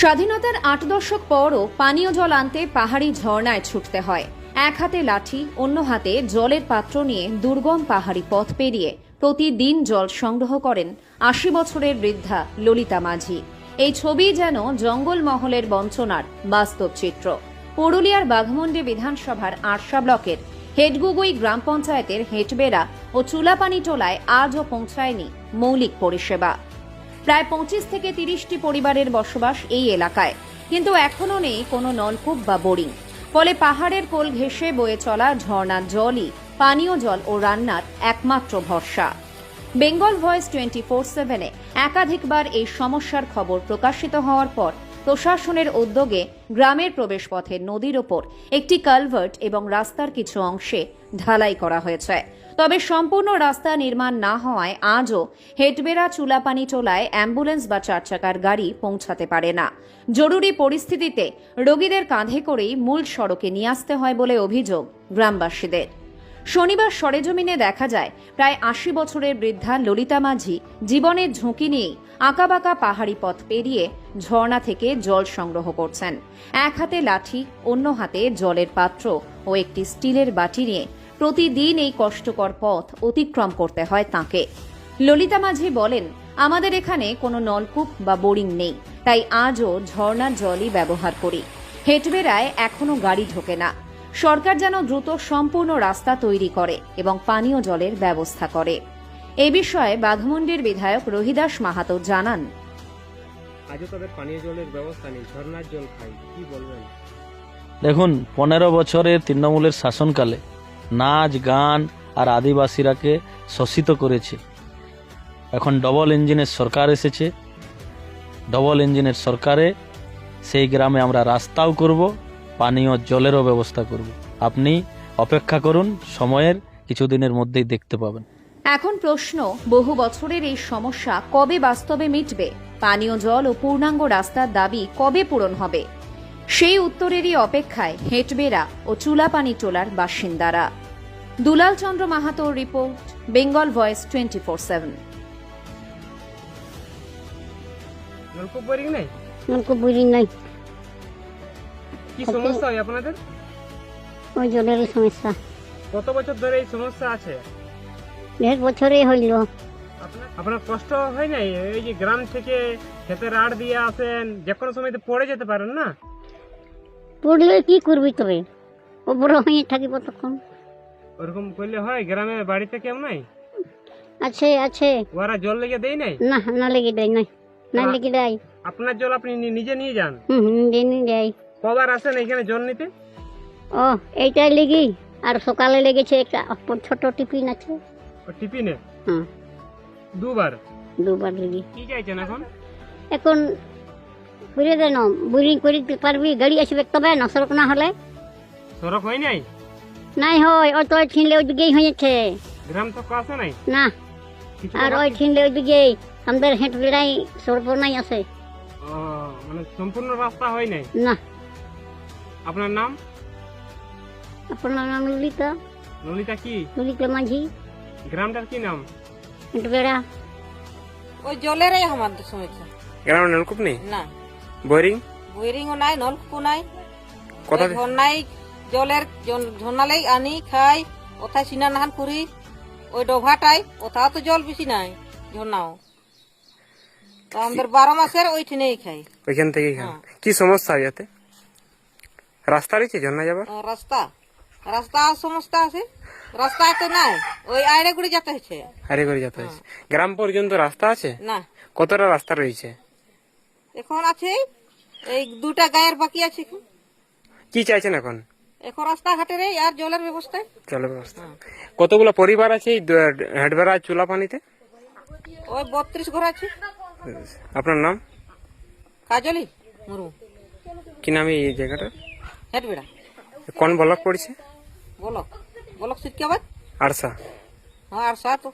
স্বাধীনতার ৮ দশক পরও পানীয় জল আনতে পাহাড়ি ঝর্ণায় ছুটতে হয়। এক হাতে লাঠি, অন্য হাতে জলের পাত্র নিয়ে দুর্গম পাহাড়ি পথ পেরিয়ে প্রতিদিন জল সংগ্রহ করেন ৮০ বছরের বৃদ্ধা ললিতা মাঝি। এই ছবি যেন জঙ্গলমহলের বঞ্চনার বাস্তব চিত্র। পুরুলিয়ার বাঘমুন্ডি বিধানসভার আরশা ব্লকের হেডগুগুই গ্রাম পঞ্চায়েতের হেটবেড়া ও চুলাপানি টোলায় আজও পৌঁছায়নি মৌলিক পরিষেবা। প্রায় ২৫ থেকে ৩০টি পরিবারের বসবাস এই এলাকায়, কিন্তু এখনো নেই কোনো নলকূপ বা বোরিং। ফলে পাহাড়ের কোল ঘেঁষে বয়ে চলা ঝর্ণার জলই পানীয় জল ও রান্নার একমাত্র ভরসা। বেঙ্গল ভয়েস 24/7-এ একাধিকবার এই সমস্যার খবর প্রকাশিত হওয়ার পর প্রশাসনের উদ্যোগে গ্রামের প্রবেশপথে নদীর ওপর একটি কালভার্ট এবং রাস্তার কিছু অংশে ঢালাই করা হয়েছে। তবে সম্পূর্ণ রাস্তা নির্মাণ না হওয়ায় আজও হেটবেড়া চুলাপানি টোলায় অ্যাম্বুলেন্স বা চারচাকার গাড়ি পৌঁছাতে পারে না। জরুরি পরিস্থিতিতে রোগীদের কাঁধে করেই মূল সড়কে নিয়ে আসতে হয় বলে অভিযোগ গ্রামবাসীদের। শনিবার সরেজমিনে দেখা যায় প্রায় ৮০ বছরের বৃদ্ধা ললিতা মাঝি জীবনের ঝুঁকি নিয়েই আঁকাবাঁকা পাহাড়ি পথ পেরিয়ে ঝর্ণা থেকে জল সংগ্রহ করছেন। এক হাতে লাঠি, অন্য হাতে জলের পাত্র ও একটি স্টিলের বাটি নিয়ে প্রতিদিন এই কষ্টকর পথ অতিক্রম করতে হয় তাঁকে। ললিতা মাঝি বলেন, আমাদের এখানে কোনো নলকূপ বা বোরিং নেই, তাই আজও ঝর্ণার জলই ব্যবহার করি। হেটবেড়ায় এখনো গাড়ি ঢোকে না। সরকার যেন দ্রুত সম্পূর্ণ রাস্তা তৈরি করে এবং পানীয় জলের ব্যবস্থা করে। এ বিষয়ে বাঘমুন্ডির বিধায়ক রহিদাস মাহাতো জানান, আজও তাদের পানীয় জলের ব্যবস্থা নেই, ঝর্ণার জল খাই, কি বলবেন? দেখুন, ১৫ বছরের তৃণমূলের শাসনকালে নাচ গান আর আদিবাসীরাকে শোষিত করেছে। এখন ডবল ইঞ্জিনের সরকার এসেছে। ডবল ইঞ্জিনের সরকারে সেই গ্রামে আমরা রাস্তাও করব, পানীয় জলেরও ব্যবস্থা করব। আপনি অপেক্ষা করুন, সময়ের কিছুদিনের মধ্যেই দেখতে পাবেন। এখন প্রশ্ন, বহু বছরের এই সমস্যা কবে বাস্তবে মিটবে? পানীয় জল ও পূর্ণাঙ্গ রাস্তার দাবি কবে পূরণ হবে? সেই উত্তরেরই অপেক্ষায় হেটবেড়া ও চুলাপানি টোলার বাসিন্দারা। দুলাল চন্দ্র মাহাতোর রিপোর্ট, বেঙ্গল ভয়েস 24/7। নলকূপ বোরিং নাই? নলকূপ বোরিং নাই। কি সমস্যা হয় আপনাদের? ওই জলের সমস্যা। কত বছর ধরে এই সমস্যা আছে? ১.৫ বছরই হইল। আপনার কষ্ট হয় নাই? এই যে গ্রাম থেকে খেতে রাড দিয়ে আসেন, যে কোনো সময় তো পড়ে যেতে পারেন না? পড়লে কি করবি তবে, ও বড় হয়ে থাকিব তখন। ওরকম করলে হয়? গ্রামে বাড়িতে কেউ নাই? আছে আছে। ওরা জল লেগে দেয় নাই? না, না লেগে দেয় নাই, না লেগে দেয়। আপনার জল আপনি নিজে নিয়ে যান? দেনি দেয়। কবার আসেন এখানে জল নিতে? ও, এইটাই লেগে। আর সকালে লেগেছে একটা ছোট টিফিন আছে, ও টিফিনে? হ্যাঁ, দুবার লেগে। কি চাইছেন এখন? এখন বুঝে দেন, বোরিং করিতে পারবি, গাড়ি আসবে তবে না, সড়ক না হলে সড়ক হয় নাই? নাই হয়। ও তো ছিনলে ওই দিকেই হয়েছে, গ্রাম তো আসে নাই না। কিছু? আর ওই ছিনলে ওই দিকেই আমাদের হেঁট বেড়াই সড়ক নাই আছে, ও, মানে সম্পূর্ণ রাস্তা হয় নাই? না। আপনার নাম? আপনার নাম ললিতা? ললিতা কি? ললিতা মাঝি। গ্রামটার কি নাম? হেঁট বেড়া। ওই জলেরই আমাদের সমস্যা। গ্রামে নলকূপ নেই? না, বোরিং? বোরিংও নাই, নলকূপও নাই। কথা ঝর্ণাই জলের ঝর্ণালেই আনি খাই, ওথায় সিনা নাহান করি। ওই ডোভাটাই, ওথাও তো জল বেশি নাই, ঝর্ণাও তো আমাদের ১২ মাসের ওইখানেই খাই। ওইখান থেকে কি সমস্যা যাতে রাস্তা রয়েছে ঝর্ণা যাবার? রাস্তা সমস্যা আছে, রাস্তায় তো নাই, ওই আইড়ে গুড়ি যেতে হচ্ছে। হারে করে যেতে হয়েছে। গ্রাম পর্যন্ত রাস্তা আছে? না, কতটা রাস্তা রয়েছে এখন আছে এই 2টা গায়ের বাকি আছে। কি চাইছেন এখন? এখন রাস্তাঘাটের আর জলের ব্যবস্থায় জলের ব্যবস্থা। কতগুলো পরিবার আছে এই হেডবেড়া চুলা পানিতে? ওই 32 ঘর আছে। আপনার নাম? কাজলি মুরমু। কি নাম এই জায়গাটা? হেটবেড়া। কোন ব্লক পড়ছে? বলক সিটকাবাদ। আরসা? হ্যাঁ, আর তো